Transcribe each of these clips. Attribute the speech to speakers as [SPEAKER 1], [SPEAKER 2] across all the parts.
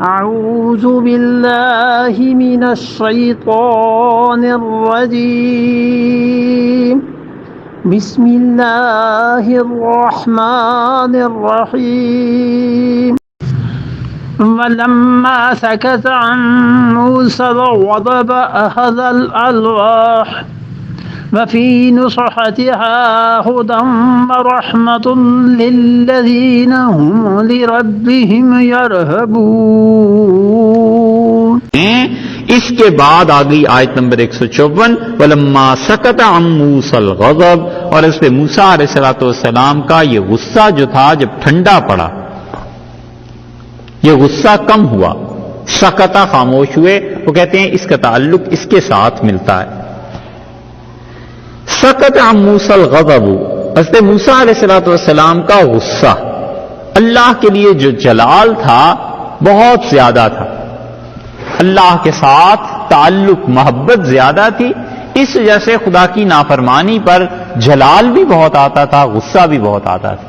[SPEAKER 1] أعوذ بالله من الشيطان الرجيم بسم الله الرحمن الرحيم ولما سكت عن موسى الغضب أخذ الألواح وفي نصحتها هدى ورحمة للذين هم لربهم يرهبون.
[SPEAKER 2] اس کے بعد آ گئی آیت نمبر 154 وَلَمَّا سَكَتَ عَن مُوسَى الْغَضَبُ، اور اس پہ موسیٰ علیہ السلام کا یہ غصہ جو تھا جب ٹھنڈا پڑا، یہ غصہ کم ہوا. سکتا خاموش ہوئے، وہ کہتے ہیں اس کا تعلق اس کے ساتھ ملتا ہے. سکت عن موسیٰ الغضب، حضرت موسیٰ علیہ السلام کا غصہ، اللہ کے لیے جو جلال تھا بہت زیادہ تھا، اللہ کے ساتھ تعلق محبت زیادہ تھی، اس وجہ سے خدا کی نافرمانی پر جلال بھی بہت آتا تھا، غصہ بھی بہت آتا تھا.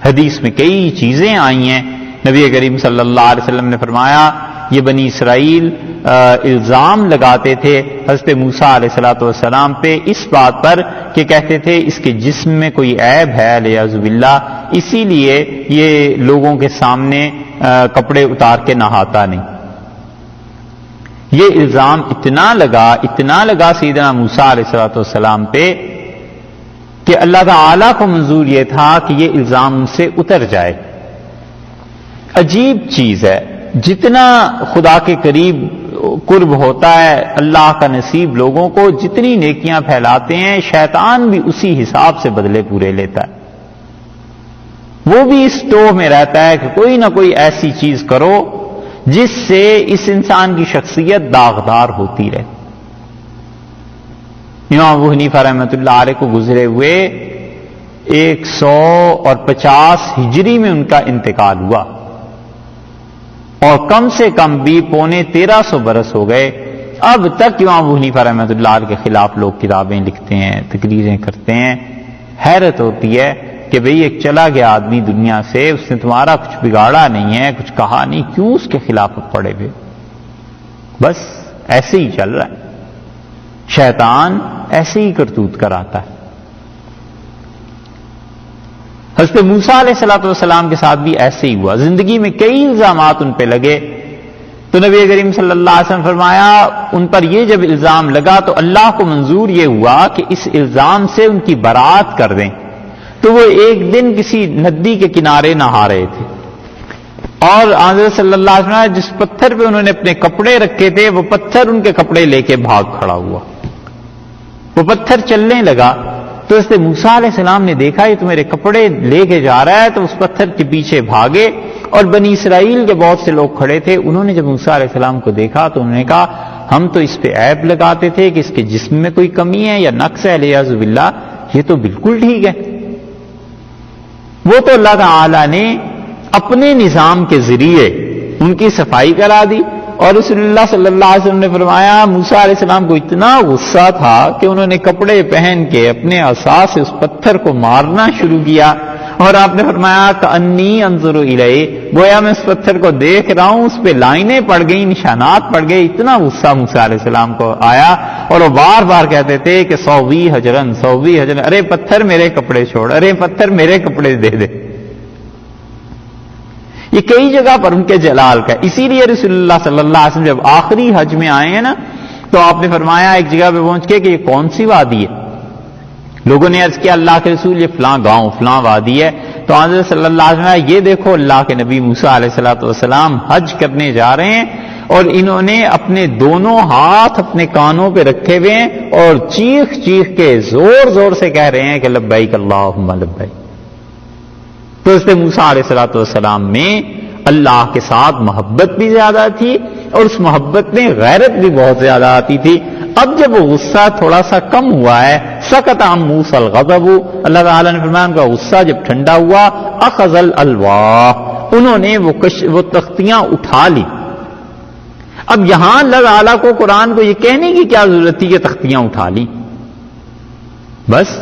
[SPEAKER 2] حدیث میں کئی چیزیں آئی ہیں. نبی کریم صلی اللہ علیہ وسلم نے فرمایا یہ بنی اسرائیل الزام لگاتے تھے حضرت موسیٰ علیہ السلام پہ اس بات پر کہ کہتے تھے اس کے جسم میں کوئی عیب ہے والعیاذ باللہ، اسی لیے یہ لوگوں کے سامنے کپڑے اتار کے نہاتا نہیں. یہ الزام اتنا لگا سیدنا موسیٰ علیہ السلام پہ کہ اللہ تعالیٰ کو منظور یہ تھا کہ یہ الزام ان سے اتر جائے. عجیب چیز ہے، جتنا خدا کے قریب قرب ہوتا ہے اللہ کا نصیب لوگوں کو، جتنی نیکیاں پھیلاتے ہیں شیطان بھی اسی حساب سے بدلے پورے لیتا ہے. وہ بھی اس ٹوہ میں رہتا ہے کہ کوئی نہ کوئی ایسی چیز کرو جس سے اس انسان کی شخصیت داغدار ہوتی رہے. امام ابو حنیفہ رحمۃ اللہ علیہ کو گزرے ہوئے 150 ہجری میں ان کا انتقال ہوا، اور کم سے کم بھی 1350 برس ہو گئے. اب تک امام ابو حنیفہ رحمۃ اللہ علیہ کے خلاف لوگ کتابیں لکھتے ہیں، تقریریں کرتے ہیں. حیرت ہوتی ہے کہ بھئی ایک چلا گیا آدمی دنیا سے، اس نے تمہارا کچھ بگاڑا نہیں ہے، کچھ کہا نہیں، کیوں اس کے خلاف پڑے ہوئے؟ بس ایسے ہی چل رہا ہے، شیطان ایسے ہی کرتوت کراتا ہے. حضرت موسیٰ علیہ السلام کے ساتھ بھی ایسے ہی ہوا. زندگی میں کئی الزامات ان پہ لگے تو نبی کریم صلی اللہ علیہ وسلم فرمایا ان پر یہ جب الزام لگا تو اللہ کو منظور یہ ہوا کہ اس الزام سے ان کی برات کر دیں. تو وہ ایک دن کسی ندی کے کنارے نہا رہے تھے، اور حضرت صلی اللہ علیہ وسلم جس پتھر پہ انہوں نے اپنے کپڑے رکھے تھے وہ پتھر ان کے کپڑے لے کے بھاگ کھڑا ہوا. وہ پتھر چلنے لگا تو حضرت موسیٰ علیہ السلام نے دیکھا یہ تو میرے کپڑے لے کے جا رہا ہے، تو اس پتھر کے پیچھے بھاگے. اور بنی اسرائیل کے بہت سے لوگ کھڑے تھے، انہوں نے جب موسیٰ علیہ السلام کو دیکھا تو انہوں نے کہا ہم تو اس پہ عیب لگاتے تھے کہ اس کے جسم میں کوئی کمی ہے یا نقص ہے والعیاذ باللہ، یہ تو بالکل ٹھیک ہے. وہ تو اللہ تعالی نے اپنے نظام کے ذریعے ان کی صفائی کرا دی. اور رسول اللہ صلی اللہ علیہ وسلم نے فرمایا موسیٰ علیہ السلام کو اتنا غصہ تھا کہ انہوں نے کپڑے پہن کے اپنے عصا سے اس پتھر کو مارنا شروع کیا. اور آپ نے فرمایا کأنی انظر الیہ، گویا میں اس پتھر کو دیکھ رہا ہوں، اس پہ لائنیں پڑ گئی، نشانات پڑ گئے. اتنا غصہ موسیٰ علیہ السلام کو آیا، اور وہ بار بار کہتے تھے کہ سووی حجرن، ارے پتھر میرے کپڑے چھوڑ، ارے پتھر میرے کپڑے دے دے. یہ کئی جگہ پر ان کے جلال کا. اسی لیے رسول اللہ صلی اللہ علیہ وسلم جب آخری حج میں آئے ہیں نا تو آپ نے فرمایا ایک جگہ پہ پہنچ کے کہ یہ کون سی وادی ہے؟ لوگوں نے عرض کیا اللہ کے رسول یہ فلاں گاؤں فلاں وادی ہے. تو حضرت صلی اللہ علیہ وسلم یہ دیکھو اللہ کے نبی موسیٰ علیہ السلام حج کرنے جا رہے ہیں، اور انہوں نے اپنے دونوں ہاتھ اپنے کانوں پہ رکھے ہوئے ہیں اور چیخ کے زور زور سے کہہ رہے ہیں کہ لبیک اللہم لبیک. تو حضرت موسیٰ علیہ السلام میں اللہ کے ساتھ محبت بھی زیادہ تھی، اور اس محبت میں غیرت بھی بہت زیادہ آتی تھی. اب جب وہ غصہ تھوڑا سا کم ہوا ہے، سکت عن موسیٰ الغضب، اللہ تعالیٰ نے فرمایا ان کا غصہ جب ٹھنڈا ہوا، اخذ الالواح، انہوں نے وہ تختیاں اٹھا لی. اب یہاں اللہ تعالیٰ کو قرآن کو یہ کہنے کی کیا ضرورت تھی کہ تختیاں اٹھا لی؟ بس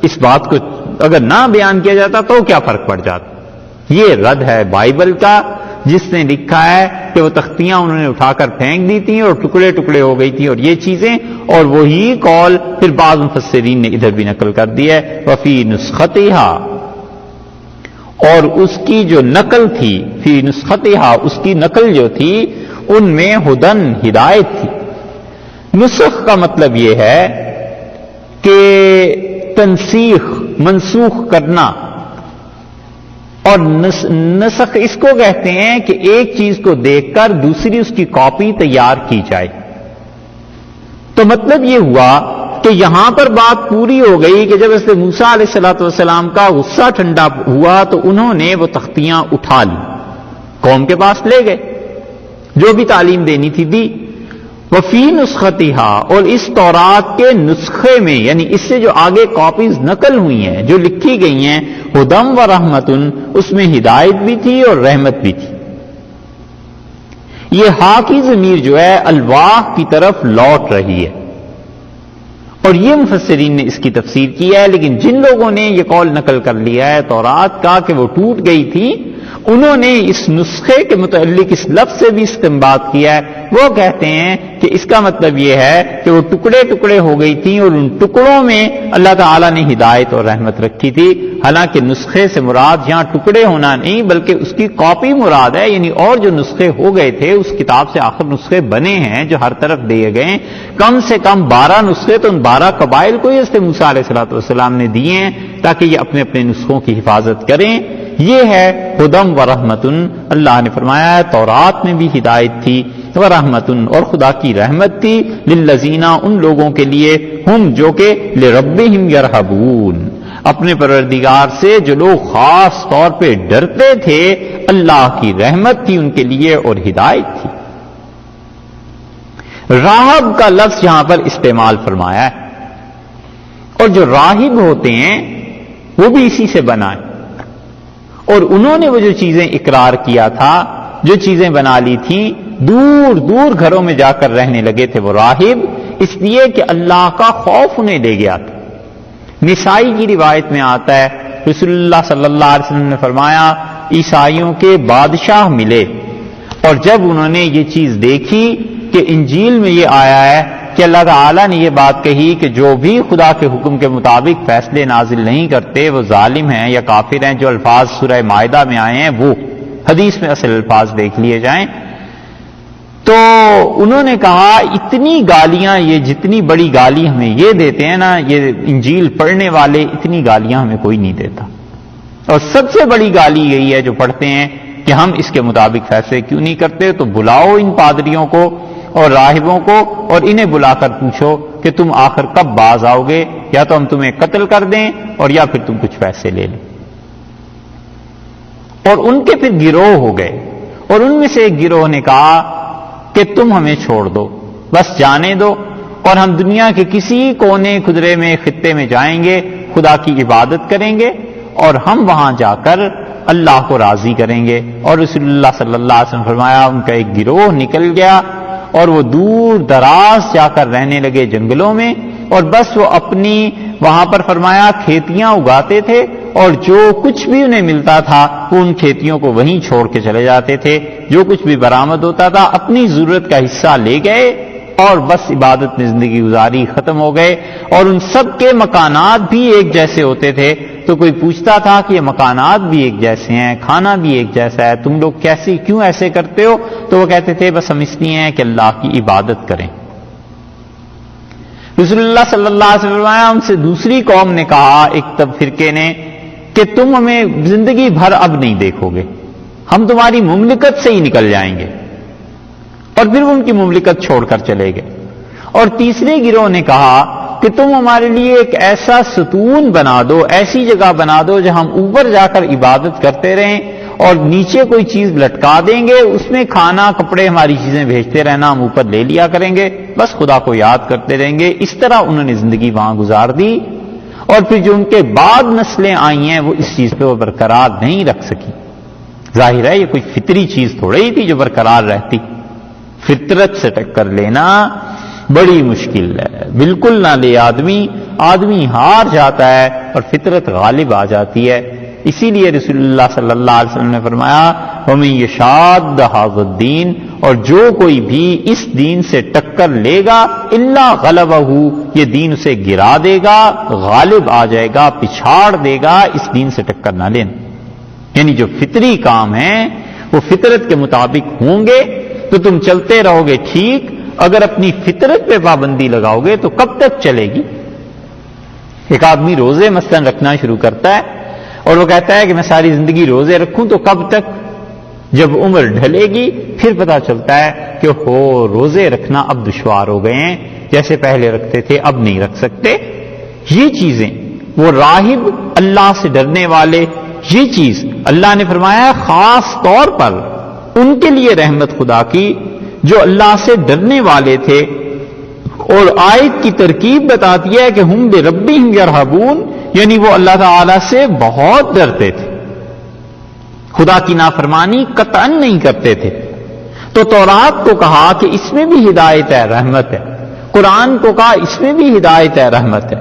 [SPEAKER 2] اس بات کو اگر نہ بیان کیا جاتا تو کیا فرق پڑ جاتا. یہ رد ہے بائبل کا جس نے لکھا ہے کہ وہ تختیاں انہوں نے اٹھا کر پھینک دی تھیں اور ٹکڑے ٹکڑے ہو گئی تھیں اور یہ چیزیں، اور وہی قول پھر بعض مفسرین نے ادھر بھی نقل کر دی ہے وفی نسختہا، اور اس کی جو نقل تھی فی نسختہا، اس کی نقل جو تھی ان میں ہدن ہدایت تھی۔ نسخ کا مطلب یہ ہے کہ تنسیخ، منسوخ کرنا، اور نسخ اس کو کہتے ہیں کہ ایک چیز کو دیکھ کر دوسری اس کی کاپی تیار کی جائے۔ تو مطلب یہ ہوا کہ یہاں پر بات پوری ہو گئی کہ جب حضرت موسیٰ علیہ الصلوۃ والسلام کا غصہ ٹھنڈا ہوا تو انہوں نے وہ تختیاں اٹھا لی، قوم کے پاس لے گئے، جو بھی تعلیم دینی تھی دی۔ وفی نسختہا، اور اس تورات کے نسخے میں، یعنی اس سے جو آگے کاپیز نقل ہوئی ہیں، جو لکھی گئی ہیں، ہدم و رحمتن، اس میں ہدایت بھی تھی اور رحمت بھی تھی۔ یہ ہا کی ضمیر جو ہے الواح کی طرف لوٹ رہی ہے، اور یہ مفسرین نے اس کی تفسیر کی ہے، لیکن جن لوگوں نے یہ قول نقل کر لیا ہے تورات کا کہ وہ ٹوٹ گئی تھی، انہوں نے اس نسخے کے متعلق اس لفظ سے بھی استنباط کیا ہے۔ وہ کہتے ہیں کہ اس کا مطلب یہ ہے کہ وہ ٹکڑے ٹکڑے ہو گئی تھیں اور ان ٹکڑوں میں اللہ تعالیٰ نے ہدایت اور رحمت رکھی تھی، حالانکہ نسخے سے مراد یہاں ٹکڑے ہونا نہیں بلکہ اس کی کاپی مراد ہے، یعنی اور جو نسخے ہو گئے تھے اس کتاب سے آخر نسخے بنے ہیں جو ہر طرف دیے گئے ہیں، کم سے کم 12 نسخے تو ان 12 قبائل کو حضرت موسیٰ علیہ الصلوۃ والسلام نے دیے ہیں تاکہ یہ اپنے اپنے نسخوں کی حفاظت کریں۔ یہ ہے ہدم و رحمتن، اللہ نے فرمایا ہے تورات میں بھی ہدایت تھی، و رحمتن، اور خدا کی رحمت تھی، للذین، ان لوگوں کے لیے، ہم جو کہ لربہم یرہبون، اپنے پروردگار سے جو لوگ خاص طور پہ ڈرتے تھے، اللہ کی رحمت تھی ان کے لیے اور ہدایت تھی۔ راہب کا لفظ یہاں پر استعمال فرمایا ہے، اور جو راہب ہوتے ہیں وہ بھی اسی سے بنا ہے، اور انہوں نے وہ جو چیزیں اقرار کیا تھا، جو چیزیں بنا لی تھیں، دور دور گھروں میں جا کر رہنے لگے تھے وہ راہب، اس لیے کہ اللہ کا خوف انہیں لے گیا تھا۔ نسائی کی روایت میں آتا ہے رسول اللہ صلی اللہ علیہ وسلم نے فرمایا عیسائیوں کے بادشاہ ملے، اور جب انہوں نے یہ چیز دیکھی کہ انجیل میں یہ آیا ہے کہ اللہ تعالیٰ نے یہ بات کہی کہ جو بھی خدا کے حکم کے مطابق فیصلے نازل نہیں کرتے وہ ظالم ہیں یا کافر ہیں، جو الفاظ سورہ مائدہ میں آئے ہیں وہ حدیث میں اصل الفاظ دیکھ لیے جائیں، تو انہوں نے کہا اتنی گالیاں، یہ جتنی بڑی گالی ہمیں یہ دیتے ہیں نا یہ انجیل پڑھنے والے، اتنی گالیاں ہمیں کوئی نہیں دیتا، اور سب سے بڑی گالی یہی ہے جو پڑھتے ہیں کہ ہم اس کے مطابق فیصلے کیوں نہیں کرتے، تو بلاؤ ان پادریوں کو اور راہبوں کو اور انہیں بلا کر پوچھو کہ تم آخر کب باز آؤ گے، یا تو ہم تمہیں قتل کر دیں اور یا پھر تم کچھ پیسے لے لیں۔ اور ان کے پھر گروہ ہو گئے، اور ان میں سے ایک گروہ نے کہا کہ تم ہمیں چھوڑ دو، بس جانے دو، اور ہم دنیا کے کسی کونے خدرے میں خطے میں جائیں گے، خدا کی عبادت کریں گے، اور ہم وہاں جا کر اللہ کو راضی کریں گے۔ اور رسول اللہ صلی اللہ علیہ وسلم فرمایا ان کا ایک گروہ نکل گیا اور وہ دور دراز جا کر رہنے لگے جنگلوں میں، اور بس وہ اپنی وہاں پر فرمایا کھیتیاں اگاتے تھے، اور جو کچھ بھی انہیں ملتا تھا وہ ان کھیتیوں کو وہیں چھوڑ کے چلے جاتے تھے، جو کچھ بھی برآمد ہوتا تھا اپنی ضرورت کا حصہ لے گئے اور بس عبادت میں زندگی گزاری، ختم ہو گئے۔ اور ان سب کے مکانات بھی ایک جیسے ہوتے تھے، تو کوئی پوچھتا تھا کہ یہ مکانات بھی ایک جیسے ہیں، کھانا بھی ایک جیسا ہے، تم لوگ کیوں ایسے کرتے ہو؟ تو وہ کہتے تھے بس ہم اس لیے ہیں کہ اللہ کی عبادت کریں۔ رسول اللہ صلی اللہ علیہ وسلم ان سے دوسری قوم نے کہا، ایک فرقے نے، کہ تم ہمیں زندگی بھر اب نہیں دیکھو گے، ہم تمہاری مملکت سے ہی نکل جائیں گے، اور پھر وہ ان کی مملکت چھوڑ کر چلے گئے۔ اور تیسرے گروہ نے کہا کہ تم ہمارے لیے ایک ایسا ستون بنا دو، ایسی جگہ بنا دو جہاں ہم اوپر جا کر عبادت کرتے رہیں اور نیچے کوئی چیز لٹکا دیں گے، اس میں کھانا کپڑے ہماری چیزیں بھیجتے رہنا، ہم اوپر لے لیا کریں گے، بس خدا کو یاد کرتے رہیں گے۔ اس طرح انہوں نے زندگی وہاں گزار دی، اور پھر جو ان کے بعد نسلیں آئی ہیں وہ اس چیز پہ وہ برقرار نہیں رکھ سکی۔ ظاہر ہے یہ کوئی فطری چیز تھوڑی ہی تھی جو برقرار رہتی، فطرت سے ٹکر لینا بڑی مشکل ہے، بالکل نہ لے آدمی ہار جاتا ہے اور فطرت غالب آ جاتی ہے۔ اسی لیے رسول اللہ صلی اللہ علیہ وسلم نے فرمایا وَمَن يَشَادَّ هَذَا الدِّينَ، اور جو کوئی بھی اس دین سے ٹکر لے گا الا غلبہ، یہ دین اسے گرا دے گا، غالب آ جائے گا، پچھاڑ دے گا، اس دین سے ٹکر نہ لینا۔ یعنی جو فطری کام ہیں وہ فطرت کے مطابق ہوں گے تو تم چلتے رہو گے ٹھیک، اگر اپنی فطرت پہ پابندی لگاؤ گے تو کب تک چلے گی؟ ایک آدمی روزے مثلا رکھنا شروع کرتا ہے اور وہ کہتا ہے کہ میں ساری زندگی روزے رکھوں، تو کب تک؟ جب عمر ڈھلے گی پھر پتا چلتا ہے کہ روزے رکھنا اب دشوار ہو گئے ہیں، جیسے پہلے رکھتے تھے اب نہیں رکھ سکتے۔ یہ چیزیں وہ راہب اللہ سے ڈرنے والے، یہ چیز اللہ نے فرمایا خاص طور پر ان کے لیے رحمت خدا کی جو اللہ سے ڈرنے والے تھے، اور آیت کی ترکیب بتاتی ہے کہ ہم بربہم یرہبون، یعنی وہ اللہ تعالی سے بہت ڈرتے تھے، خدا کی نافرمانی قطعاً نہیں کرتے تھے۔ تو تورات کو کہا کہ اس میں بھی ہدایت ہے، رحمت ہے، قرآن کو کہا اس میں بھی ہدایت ہے، رحمت ہے۔